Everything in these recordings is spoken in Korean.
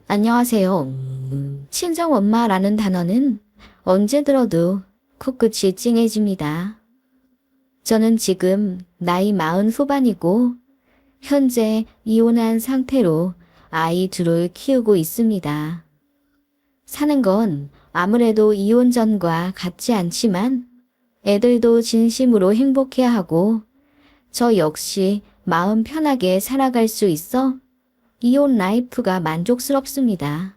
안녕하세요. 친정엄마라는 단어는 언제 들어도 코끝이 찡해집니다. 저는 지금 나이 40 후반이고 현재 이혼한 상태로 아이 둘을 키우고 있습니다. 사는 건 아무래도 이혼 전과 같지 않지만 애들도 진심으로 행복해야 하고 저 역시 마음 편하게 살아갈 수 있어 이혼 라이프가 만족스럽습니다.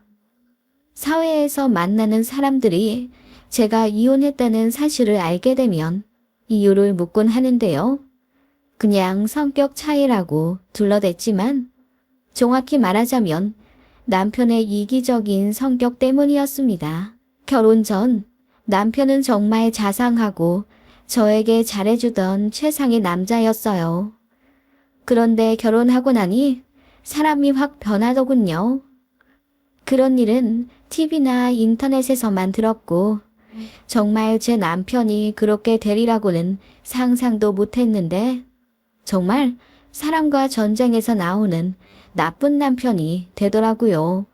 사회에서 만나는 사람들이 제가 이혼했다는 사실을 알게 되면 이유를 묻곤 하는데요. 그냥 성격 차이라고 둘러댔지만 정확히 말하자면 남편의 이기적인 성격 때문이었습니다. 결혼 전 남편은 정말 자상하고 저에게 잘해주던 최상의 남자였어요. 그런데 결혼하고 나니 사람이 확 변하더군요. 그런 일은 TV나 인터넷에서만 들었고 정말 제 남편이 그렇게 되리라고는 상상도 못했는데 정말 사랑과 전쟁에서 나오는 나쁜 남편이 되더라고요.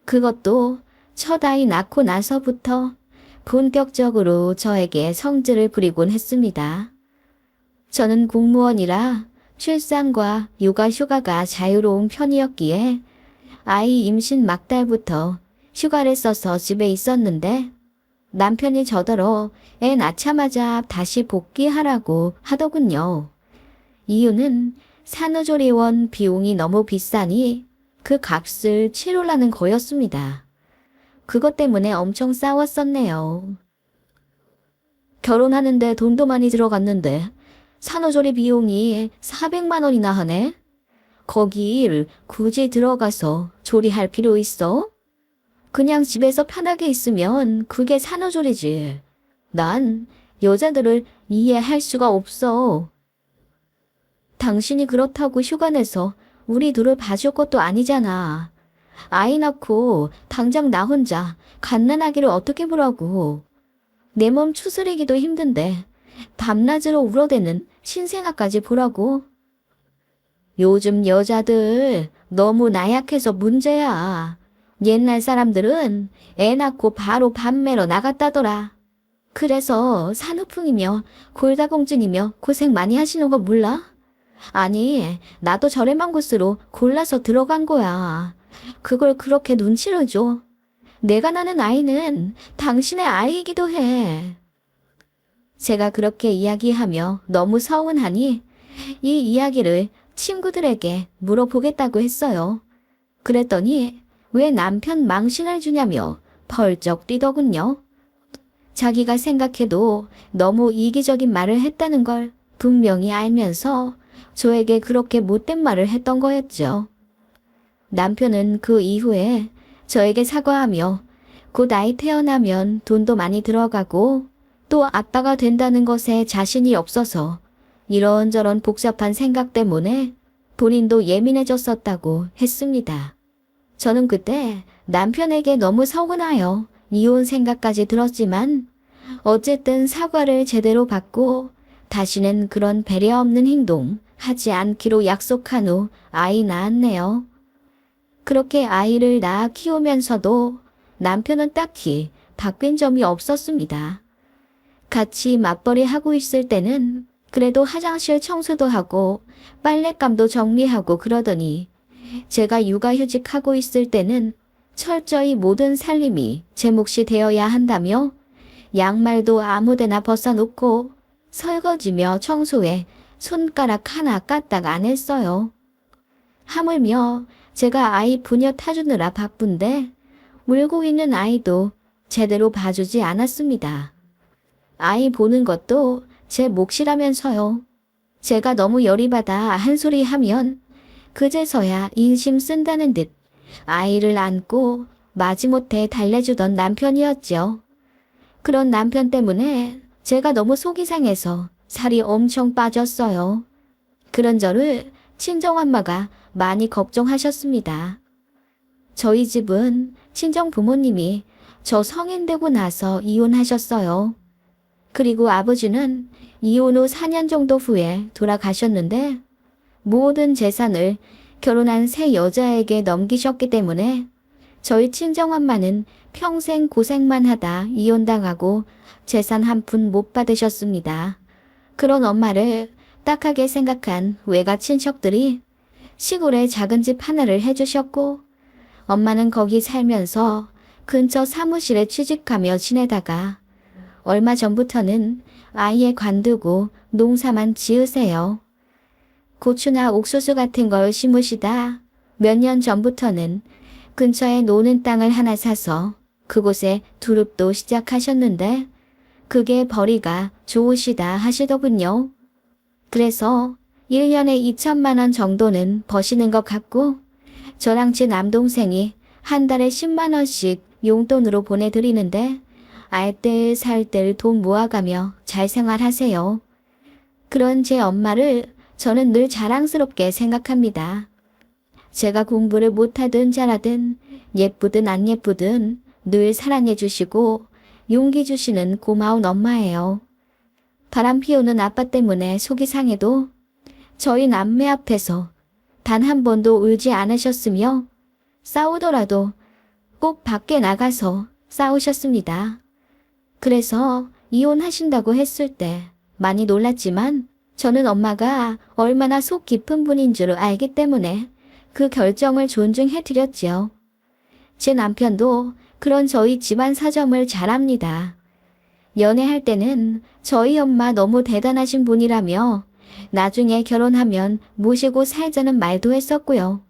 그것도 첫 아이 낳고 나서부터 본격적으로 저에게 성질을 부리곤 했습니다. 저는 공무원이라 출산과 육아 휴가가 자유로운 편이었기에 아이 임신 막달부터 휴가를 써서 집에 있었는데 남편이 저더러 애 낳자마자 다시 복귀하라고 하더군요. 이유는 산후조리원 비용이 너무 비싸니 그 값을 치르라는 거였습니다. 그것 때문에 엄청 싸웠었네요. 결혼하는데 돈도 많이 들어갔는데 산후조리 비용이 400만 원이나 하네? 거길 굳이 들어가서 조리할 필요 있어? 그냥 집에서 편하게 있으면 그게 산후조리지. 난 여자들을 이해할 수가 없어. 당신이 그렇다고 휴가 내서 우리 둘을 봐줄 것도 아니잖아. 아이 낳고 당장 나 혼자 갓난아기를 어떻게 보라고. 내 몸 추스리기도 힘든데 밤낮으로 울어대는 신생아까지 보라고. 요즘 여자들 너무 나약해서 문제야. 옛날 사람들은 애 낳고 바로 밥 매러 나갔다더라. 그래서 산후풍이며 골다공증이며 고생 많이 하시는 거 몰라? 아니, 나도 저렴한 곳으로 골라서 들어간 거야. 그걸 그렇게 눈치를 줘. 내가 낳은 아이는 당신의 아이이기도 해. 제가 그렇게 이야기하며 너무 서운하니 이 이야기를 친구들에게 물어보겠다고 했어요. 그랬더니 왜 남편 망신을 주냐며 펄쩍 뛰더군요. 자기가 생각해도 너무 이기적인 말을 했다는 걸 분명히 알면서 저에게 그렇게 못된 말을 했던 거였죠. 남편은 그 이후에 저에게 사과하며 곧 아이 태어나면 돈도 많이 들어가고 또 아빠가 된다는 것에 자신이 없어서 이런저런 복잡한 생각 때문에 본인도 예민해졌었다고 했습니다. 저는 그때 남편에게 너무 서운하여 이혼 생각까지 들었지만 어쨌든 사과를 제대로 받고 다시는 그런 배려 없는 행동 하지 않기로 약속한 후 아이 낳았네요. 그렇게 아이를 낳아 키우면서도 남편은 딱히 바뀐 점이 없었습니다. 같이 맞벌이 하고 있을 때는 그래도 화장실 청소도 하고 빨랫감도 정리하고 그러더니 제가 육아휴직하고 있을 때는 철저히 모든 살림이 제 몫이 되어야 한다며 양말도 아무데나 벗어놓고 설거지며 청소에 손가락 하나 까딱 안 했어요. 하물며 제가 아이 부녀 타주느라 바쁜데 울고 있는 아이도 제대로 봐주지 않았습니다. 아이 보는 것도 제 몫이라면서요. 제가 너무 열이 받아 한 소리 하면 그제서야 인심 쓴다는 듯 아이를 안고 마지못해 달래주던 남편이었죠. 그런 남편 때문에 제가 너무 속이 상해서 살이 엄청 빠졌어요. 그런 저를 친정엄마가 많이 걱정하셨습니다. 저희 집은 친정 부모님이 저 성인 되고 나서 이혼하셨어요. 그리고 아버지는 이혼 후 4년 정도 후에 돌아가셨는데 모든 재산을 결혼한 새 여자에게 넘기셨기 때문에 저희 친정엄마는 평생 고생만 하다 이혼당하고 재산 한 푼 못 받으셨습니다. 그런 엄마를 딱하게 생각한 외가 친척들이 시골에 작은 집 하나를 해주셨고, 엄마는 거기 살면서 근처 사무실에 취직하며 지내다가 얼마 전부터는 아예 관두고 농사만 지으세요. 고추나 옥수수 같은 걸 심으시다 몇 년 전부터는 근처에 노는 땅을 하나 사서 그곳에 두릅도 시작하셨는데 그게 벌이가 좋으시다 하시더군요. 그래서 1년에 2천만 원 정도는 버시는 것 같고 저랑 제 남동생이 한 달에 10만 원씩 용돈으로 보내드리는데 알뜰살뜰 돈 모아가며 잘 생활하세요. 그런 제 엄마를 저는 늘 자랑스럽게 생각합니다. 제가 공부를 못하든 잘하든 예쁘든 안 예쁘든 늘 사랑해 주시고 용기 주시는 고마운 엄마예요. 바람 피우는 아빠 때문에 속이 상해도 저희 남매 앞에서 단 한 번도 울지 않으셨으며 싸우더라도 꼭 밖에 나가서 싸우셨습니다. 그래서 이혼하신다고 했을 때 많이 놀랐지만 저는 엄마가 얼마나 속 깊은 분인 줄 알기 때문에 그 결정을 존중해 드렸지요. 제 남편도 그런 저희 집안 사정을 잘 압니다. 연애할 때는 저희 엄마 너무 대단하신 분이라며 나중에 결혼하면 모시고 살자는 말도 했었고요.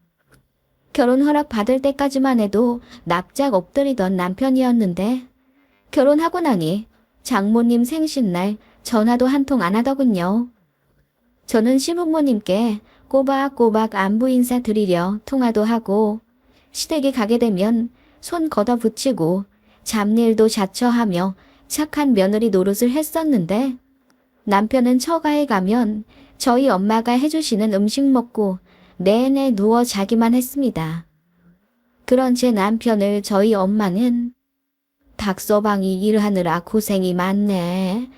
결혼 허락 받을 때까지만 해도 납작 엎드리던 남편이었는데 결혼하고 나니 장모님 생신날 전화도 한 통 안 하더군요. 저는 시부모님께 꼬박꼬박 안부 인사 드리려 통화도 하고 시댁에 가게 되면 손 걷어붙이고 잡일도 자처하며 착한 며느리 노릇을 했었는데 남편은 처가에 가면 저희 엄마가 해주시는 음식 먹고 내내 누워 자기만 했습니다. 그런 제 남편을 저희 엄마는 닭서방이 일하느라 고생이 많네.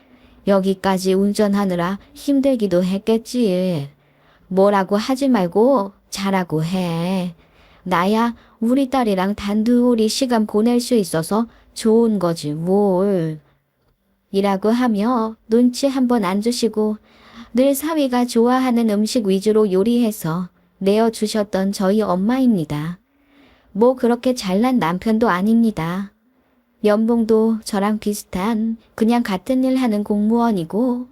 여기까지 운전하느라 힘들기도 했겠지. 뭐라고 하지 말고 잘하고 해. 나야 우리 딸이랑 단둘이 시간 보낼 수 있어서 좋은 거지 뭘. 이라고 하며 눈치 한번 안 주시고 늘 사위가 좋아하는 음식 위주로 요리해서 내어주셨던 저희 엄마입니다. 뭐 그렇게 잘난 남편도 아닙니다. 연봉도 저랑 비슷한 그냥 같은 일 하는 공무원이고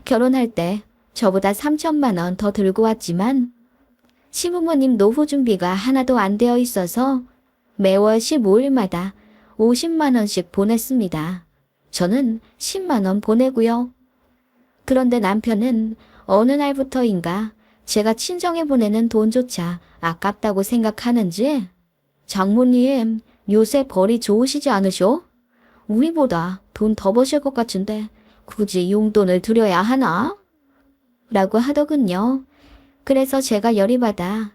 결혼할 때 저보다 3천만 원 더 들고 왔지만 시부모님 노후 준비가 하나도 안 되어 있어서 매월 15일마다 50만 원씩 보냈습니다. 저는 10만 원 보내고요. 그런데 남편은 어느 날부터인가 제가 친정에 보내는 돈조차 아깝다고 생각하는지 장모님 요새 벌이 좋으시지 않으셔? 우리보다 돈 더 버실 것 같은데 굳이 용돈을 드려야 하나? 라고 하더군요. 그래서 제가 열이 받아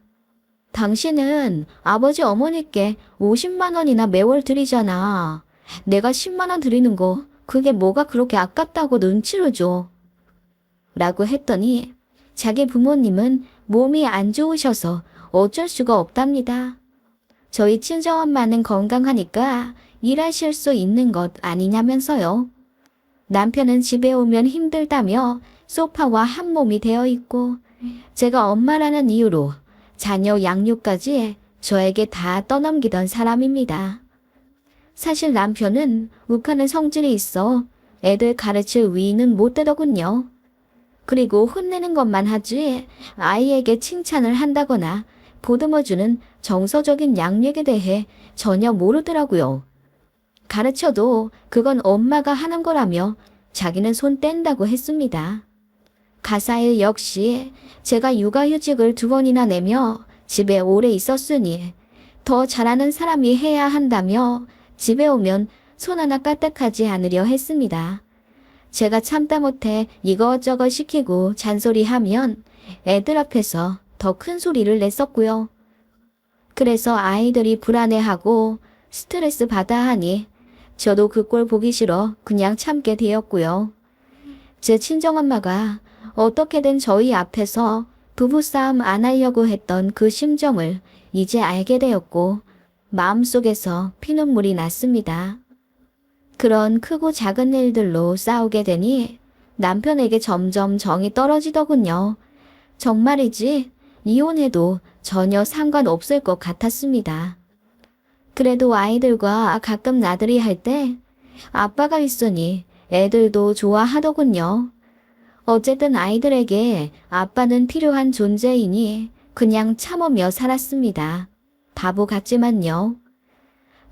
당신은 아버지 어머니께 50만 원이나 매월 드리잖아. 내가 10만 원 드리는 거 그게 뭐가 그렇게 아깝다고 눈치를 줘. 라고 했더니 자기 부모님은 몸이 안 좋으셔서 어쩔 수가 없답니다. 저희 친정엄마는 건강하니까 일하실 수 있는 것 아니냐면서요. 남편은 집에 오면 힘들다며 소파와 한 몸이 되어 있고 제가 엄마라는 이유로 자녀 양육까지 저에게 다 떠넘기던 사람입니다. 사실 남편은 욱하는 성질이 있어 애들 가르칠 위는 못 되더군요. 그리고 혼내는 것만 하지 아이에게 칭찬을 한다거나 보듬어주는 정서적인 양육에 대해 전혀 모르더라고요. 가르쳐도 그건 엄마가 하는 거라며 자기는 손 뗀다고 했습니다. 가사일 역시 제가 육아휴직을 2번이나 내며 집에 오래 있었으니 더 잘하는 사람이 해야 한다며 집에 오면 손 하나 까딱하지 않으려 했습니다. 제가 참다 못해 이것저것 시키고 잔소리하면 애들 앞에서 더 큰 소리를 냈었고요. 그래서 아이들이 불안해하고 스트레스 받아 하니 저도 그 꼴 보기 싫어 그냥 참게 되었고요. 제 친정엄마가 어떻게든 저희 앞에서 부부싸움 안 하려고 했던 그 심정을 이제 알게 되었고 마음속에서 피눈물이 났습니다. 그런 크고 작은 일들로 싸우게 되니 남편에게 점점 정이 떨어지더군요. 정말이지 이혼해도 전혀 상관없을 것 같았습니다. 그래도 아이들과 가끔 나들이 할 때 아빠가 있으니 애들도 좋아하더군요. 어쨌든 아이들에게 아빠는 필요한 존재이니 그냥 참으며 살았습니다. 바보 같지만요.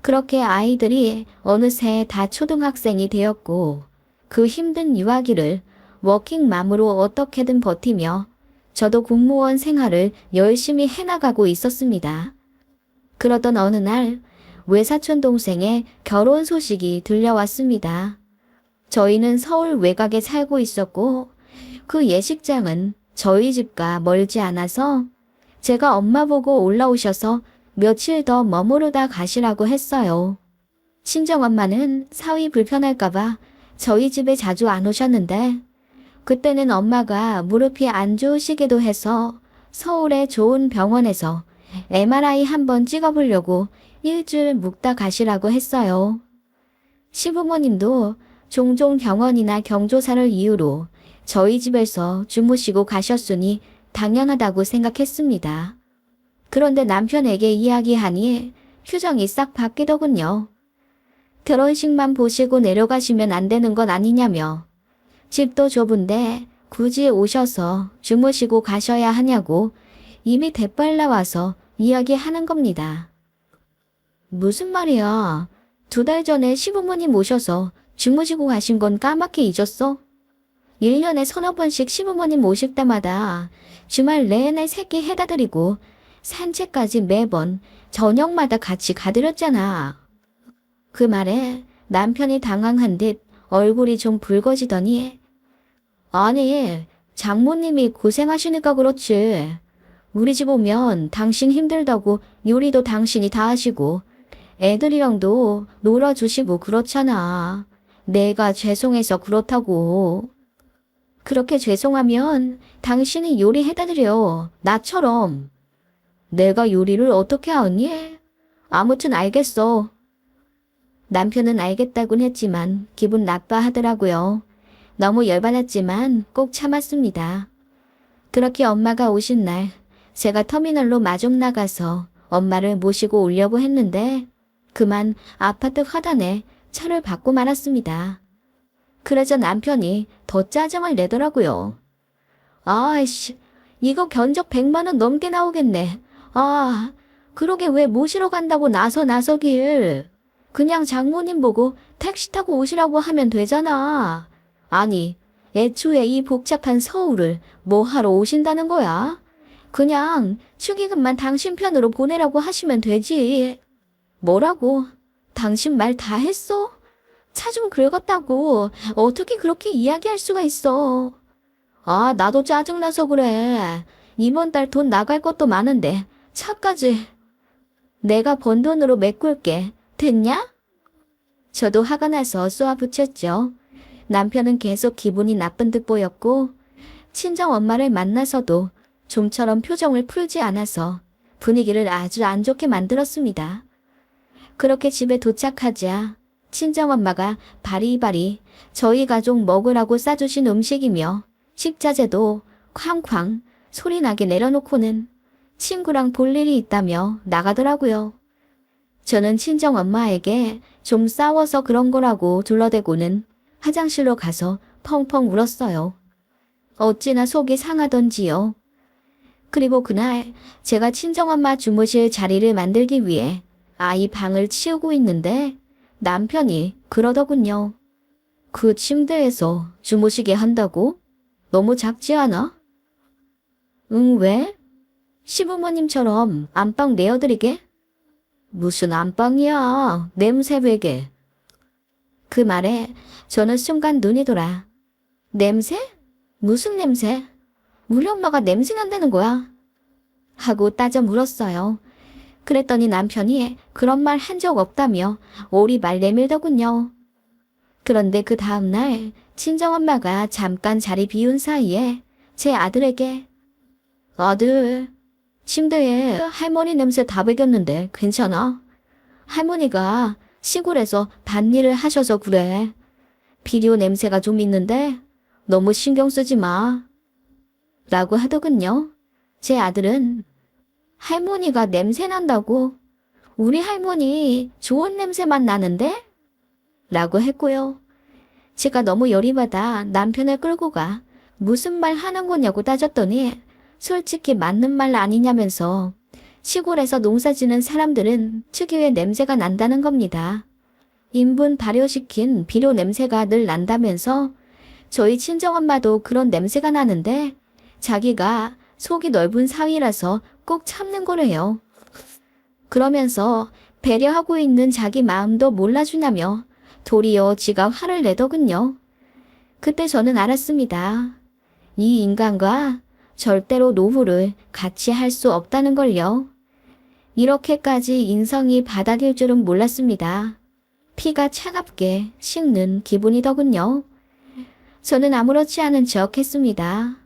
그렇게 아이들이 어느새 다 초등학생이 되었고 그 힘든 유아기를 워킹맘으로 어떻게든 버티며 저도 공무원 생활을 열심히 해나가고 있었습니다. 그러던 어느 날 외사촌 동생의 결혼 소식이 들려왔습니다. 저희는 서울 외곽에 살고 있었고 그 예식장은 저희 집과 멀지 않아서 제가 엄마 보고 올라오셔서 며칠 더 머무르다 가시라고 했어요. 친정엄마는 사위 불편할까봐 저희 집에 자주 안 오셨는데 그때는 엄마가 무릎이 안 좋으시기도 해서 서울의 좋은 병원에서 MRI 한번 찍어보려고 일주일 묵다 가시라고 했어요. 시부모님도 종종 병원이나 경조사를 이유로 저희 집에서 주무시고 가셨으니 당연하다고 생각했습니다. 그런데 남편에게 이야기하니 표정이 싹 바뀌더군요. 결혼식만 보시고 내려가시면 안 되는 건 아니냐며 집도 좁은데 굳이 오셔서 주무시고 가셔야 하냐고 이미 대빨 나와서 이야기하는 겁니다. 무슨 말이야? 2달 전에 시부모님 오셔서 주무시고 가신 건 까맣게 잊었어? 1년에 서너 번씩 시부모님 오실 때마다 주말 내내 새끼 해다 드리고 산책까지 매번 저녁마다 같이 가드렸잖아. 그 말에 남편이 당황한 듯 얼굴이 좀 붉어지더니 아니, 장모님이 고생하시니까 그렇지. 우리 집 오면 당신 힘들다고 요리도 당신이 다 하시고 애들이랑도 놀아주시고 그렇잖아. 내가 죄송해서 그렇다고. 그렇게 죄송하면 당신이 요리해다 드려. 나처럼. 내가 요리를 어떻게 하니? 아무튼 알겠어. 남편은 알겠다곤 했지만 기분 나빠하더라고요. 너무 열받았지만 꼭 참았습니다. 그렇게 엄마가 오신 날 제가 터미널로 마중 나가서 엄마를 모시고 오려고 했는데 그만 아파트 화단에 차를 받고 말았습니다. 그러자 남편이 더 짜증을 내더라고요. 아이씨, 이거 견적 100만 원 넘게 나오겠네. 아, 그러게 왜 모시러 간다고 나서길. 그냥 장모님 보고 택시 타고 오시라고 하면 되잖아. 아니, 애초에 이 복잡한 서울을 뭐 하러 오신다는 거야? 그냥 축의금만 당신 편으로 보내라고 하시면 되지. 뭐라고? 당신 말 다 했어? 차 좀 긁었다고 어떻게 그렇게 이야기할 수가 있어. 아, 나도 짜증나서 그래. 이번 달 돈 나갈 것도 많은데 차까지. 내가 번 돈으로 메꿀게. 됐냐? 저도 화가 나서 쏘아붙였죠. 남편은 계속 기분이 나쁜 듯 보였고 친정 엄마를 만나서도 좀처럼 표정을 풀지 않아서 분위기를 아주 안 좋게 만들었습니다. 그렇게 집에 도착하자 친정엄마가 바리바리 저희 가족 먹으라고 싸주신 음식이며 식자재도 쾅쾅 소리나게 내려놓고는 친구랑 볼 일이 있다며 나가더라고요. 저는 친정엄마에게 좀 싸워서 그런 거라고 둘러대고는 화장실로 가서 펑펑 울었어요. 어찌나 속이 상하던지요. 그리고 그날 제가 친정엄마 주무실 자리를 만들기 위해 아이 방을 치우고 있는데 남편이 그러더군요. 그 침대에서 주무시게 한다고? 너무 작지 않아? 응, 왜? 시부모님처럼 안방 내어드리게? 무슨 안방이야. 냄새 배게. 그 말에 저는 순간 눈이 돌아. 냄새? 무슨 냄새? 우리 엄마가 냄새 난다는 거야? 하고 따져 물었어요. 그랬더니 남편이 그런 말 한 적 없다며 오리발 내밀더군요. 그런데 그 다음날 친정엄마가 잠깐 자리 비운 사이에 제 아들에게 아들, 침대에 할머니 냄새 다 배겼는데 괜찮아? 할머니가 시골에서 밭일을 하셔서 그래. 비료 냄새가 좀 있는데 너무 신경 쓰지 마. 라고 하더군요. 제 아들은 할머니가 냄새 난다고? 우리 할머니 좋은 냄새만 나는데? 라고 했고요. 제가 너무 열이 받아 남편을 끌고 가 무슨 말 하는 거냐고 따졌더니 솔직히 맞는 말 아니냐면서 시골에서 농사지는 사람들은 특유의 냄새가 난다는 겁니다. 인분 발효시킨 비료 냄새가 늘 난다면서 저희 친정엄마도 그런 냄새가 나는데 자기가 속이 넓은 사위라서 꼭 참는 거래요. 그러면서 배려하고 있는 자기 마음도 몰라주냐며 도리어 지가 화를 내더군요. 그때 저는 알았습니다. 이 인간과 절대로 노후를 같이 할 수 없다는 걸요. 이렇게까지 인성이 바닥일 줄은 몰랐습니다. 피가 차갑게 식는 기분이더군요. 저는 아무렇지 않은 척 했습니다.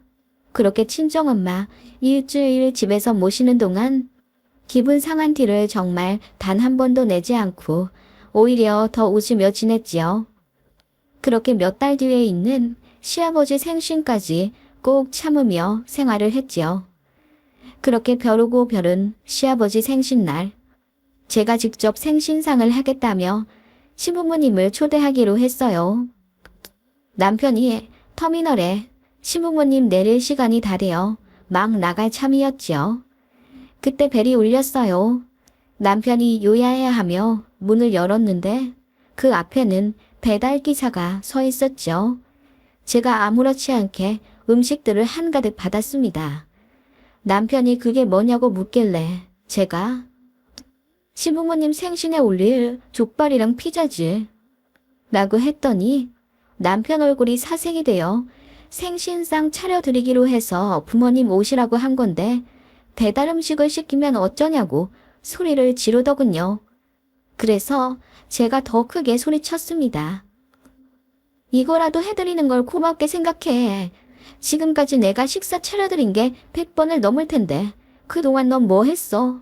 그렇게 친정엄마 일주일 집에서 모시는 동안 기분 상한 티를 정말 단 한 번도 내지 않고 오히려 더 웃으며 지냈지요. 그렇게 몇 달 뒤에 있는 시아버지 생신까지 꼭 참으며 생활을 했지요. 그렇게 벼르고 벼른 시아버지 생신날, 제가 직접 생신상을 하겠다며 시부모님을 초대하기로 했어요. 남편이 터미널에 시부모님 내릴 시간이 다 되어 막 나갈 참이었지요. 그때 벨이 울렸어요. 남편이 요야야 하며 문을 열었는데 그 앞에는 배달기사가 서 있었죠. 제가 아무렇지 않게 음식들을 한가득 받았습니다. 남편이 그게 뭐냐고 묻길래 제가 시부모님 생신에 올릴 족발이랑 피자지 라고 했더니 남편 얼굴이 사색이 되어 생신상 차려드리기로 해서 부모님 오시라고 한 건데 배달 음식을 시키면 어쩌냐고 소리를 지르더군요. 그래서 제가 더 크게 소리쳤습니다. 이거라도 해드리는 걸 고맙게 생각해. 지금까지 내가 식사 차려드린 게 100번을 넘을 텐데 그동안 넌 뭐 했어?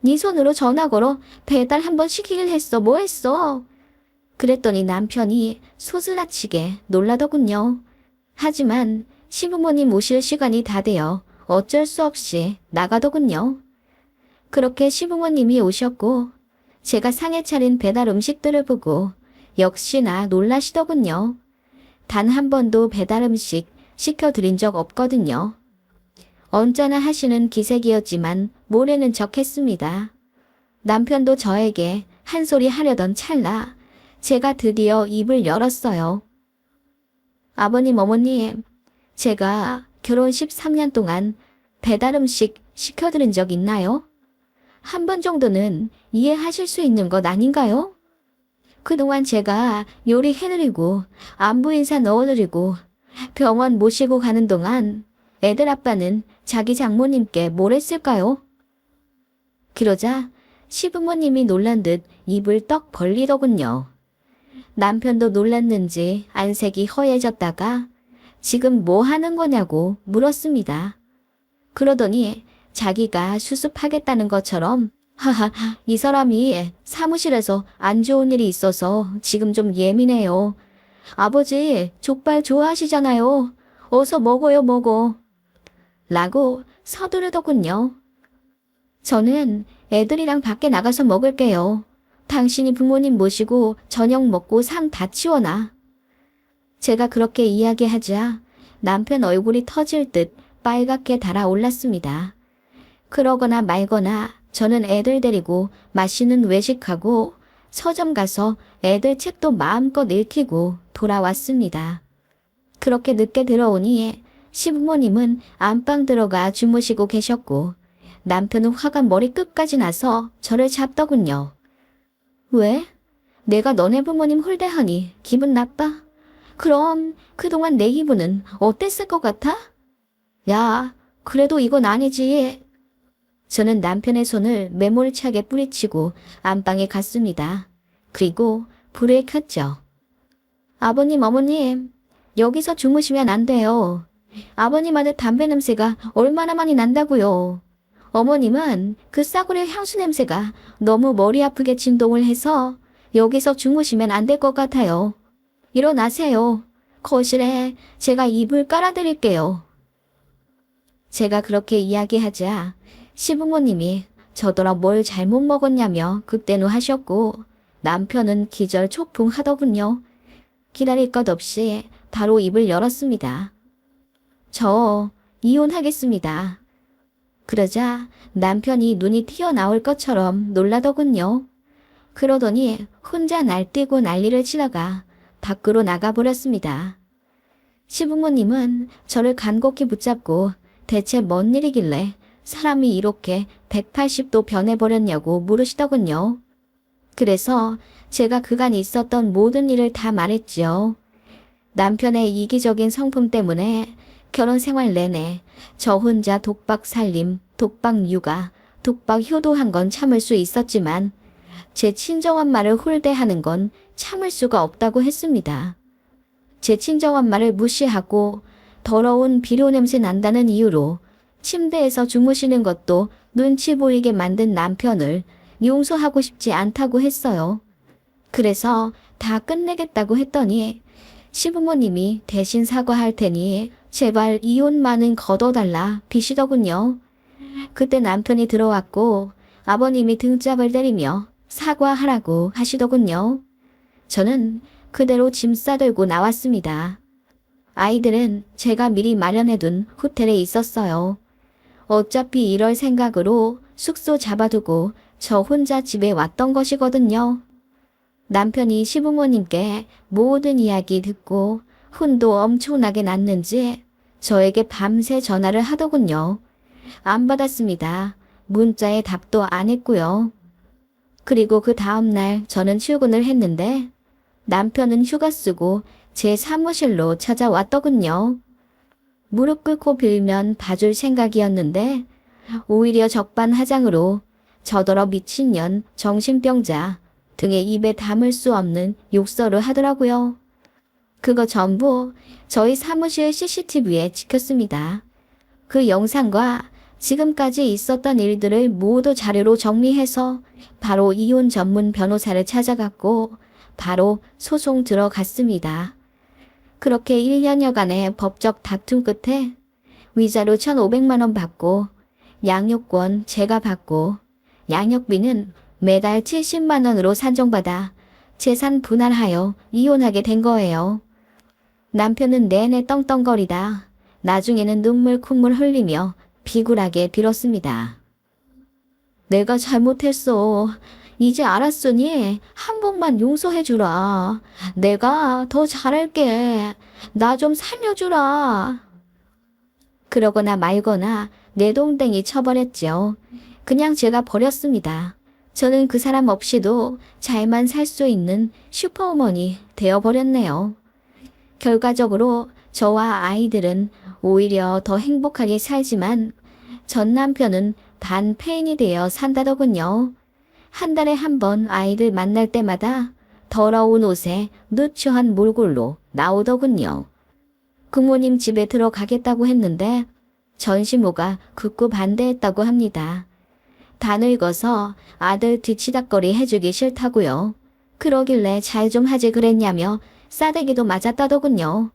네 손으로 전화 걸어 배달 한번 시키길 했어. 뭐 했어? 그랬더니 남편이 소스라치게 놀라더군요. 하지만 시부모님 오실 시간이 다 되어 어쩔 수 없이 나가더군요. 그렇게 시부모님이 오셨고 제가 상에 차린 배달 음식들을 보고 역시나 놀라시더군요. 단 한 번도 배달 음식 시켜드린 적 없거든요. 언짢아 하시는 기색이었지만 모르는 척 했습니다. 남편도 저에게 한 소리 하려던 찰나 제가 드디어 입을 열었어요. 아버님, 어머님, 제가 결혼 13년 동안 배달 음식 시켜드린 적 있나요? 한 번 정도는 이해하실 수 있는 것 아닌가요? 그동안 제가 요리해드리고 안부 인사 넣어드리고 병원 모시고 가는 동안 애들 아빠는 자기 장모님께 뭘 했을까요? 그러자 시부모님이 놀란 듯 입을 떡 벌리더군요. 남편도 놀랐는지 안색이 허해졌다가 지금 뭐 하는 거냐고 물었습니다. 그러더니 자기가 수습하겠다는 것처럼 하하, 이 사람이 사무실에서 안 좋은 일이 있어서 지금 좀 예민해요. 아버지, 족발 좋아하시잖아요. 어서 먹어요, 먹어. 라고 서두르더군요. 저는 애들이랑 밖에 나가서 먹을게요. 당신이 부모님 모시고 저녁 먹고 상 다 치워놔. 제가 그렇게 이야기하자 남편 얼굴이 터질 듯 빨갛게 달아올랐습니다. 그러거나 말거나 저는 애들 데리고 맛있는 외식하고 서점 가서 애들 책도 마음껏 읽히고 돌아왔습니다. 그렇게 늦게 들어오니 시부모님은 안방 들어가 주무시고 계셨고 남편은 화가 머리끝까지 나서 저를 잡더군요. 왜? 내가 너네 부모님 홀대하니 기분 나빠? 그럼 그동안 내 기분은 어땠을 것 같아? 야, 그래도 이건 아니지. 저는 남편의 손을 매몰차게 뿌리치고 안방에 갔습니다. 그리고 불을 켰죠. 아버님, 어머님, 여기서 주무시면 안 돼요. 아버님한테 담배 냄새가 얼마나 많이 난다고요. 어머님은 그 싸구려 향수 냄새가 너무 머리 아프게 진동을 해서 여기서 주무시면 안 될 것 같아요. 일어나세요. 거실에 제가 이불 깔아드릴게요. 제가 그렇게 이야기하자 시부모님이 저더러 뭘 잘못 먹었냐며 극대노 하셨고 남편은 기절초풍하더군요. 기다릴 것 없이 바로 입을 열었습니다. 저 이혼하겠습니다. 그러자 남편이 눈이 튀어나올 것처럼 놀라더군요. 그러더니 혼자 날뛰고 난리를 치다가 밖으로 나가버렸습니다. 시부모님은 저를 간곡히 붙잡고 대체 뭔 일이길래 사람이 이렇게 180도 변해버렸냐고 물으시더군요. 그래서 제가 그간 있었던 모든 일을 다 말했지요. 남편의 이기적인 성품 때문에 결혼 생활 내내 저 혼자 독박 살림, 독박 육아, 독박 효도한 건 참을 수 있었지만 제 친정엄마를 홀대하는 건 참을 수가 없다고 했습니다. 제 친정엄마를 무시하고 더러운 비료 냄새 난다는 이유로 침대에서 주무시는 것도 눈치 보이게 만든 남편을 용서하고 싶지 않다고 했어요. 그래서 다 끝내겠다고 했더니 시부모님이 대신 사과할 테니 제발 이혼만은 거둬달라 비시더군요. 그때 남편이 들어왔고 아버님이 등짝을 때리며 사과하라고 하시더군요. 저는 그대로 짐 싸들고 나왔습니다. 아이들은 제가 미리 마련해둔 호텔에 있었어요. 어차피 이럴 생각으로 숙소 잡아두고 저 혼자 집에 왔던 것이거든요. 남편이 시부모님께 모든 이야기 듣고 혼도 엄청나게 났는지 저에게 밤새 전화를 하더군요. 안 받았습니다. 문자에 답도 안 했고요. 그리고 그 다음날 저는 출근을 했는데 남편은 휴가 쓰고 제 사무실로 찾아왔더군요. 무릎 꿇고 빌면 봐줄 생각이었는데 오히려 적반하장으로 저더러 미친년, 정신병자 등의 입에 담을 수 없는 욕설을 하더라고요. 그거 전부 저희 사무실 CCTV에 찍혔습니다. 그 영상과 지금까지 있었던 일들을 모두 자료로 정리해서 바로 이혼 전문 변호사를 찾아갔고 바로 소송 들어갔습니다. 그렇게 1년여간의 법적 다툼 끝에 위자료 1,500만 원 받고 양육권 제가 받고 양육비는 매달 70만 원으로 산정받아 재산 분할하여 이혼하게 된 거예요. 남편은 내내 떵떵거리다 나중에는 눈물 콧물 흘리며 비굴하게 빌었습니다. 내가 잘못했어. 이제 알았으니 한 번만 용서해주라. 내가 더 잘할게. 나 좀 살려주라. 그러거나 말거나 내동댕이 쳐버렸죠. 그냥 제가 버렸습니다. 저는 그 사람 없이도 잘만 살 수 있는 슈퍼우먼이 되어버렸네요. 결과적으로 저와 아이들은 오히려 더 행복하게 살지만 전 남편은 반페인이 되어 산다더군요. 한 달에 한 번 아이들 만날 때마다 더러운 옷에 누추한 몰골로 나오더군요. 부모님 집에 들어가겠다고 했는데 전시모가 극구 반대했다고 합니다. 다 늙어서 아들 뒤치다꺼리 해주기 싫다고요. 그러길래 잘 좀 하지 그랬냐며 싸대기도 맞았다더군요.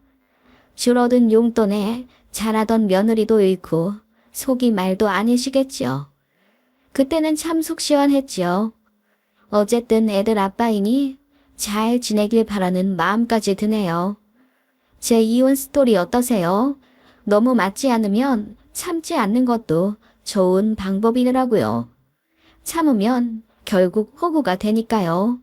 줄어든 용돈에 잘하던 며느리도 잃고 속이 말도 아니시겠지요. 그때는 참 속 시원했지요. 어쨌든 애들 아빠이니 잘 지내길 바라는 마음까지 드네요. 제 이혼 스토리 어떠세요? 너무 맞지 않으면 참지 않는 것도 좋은 방법이더라고요. 참으면 결국 호구가 되니까요.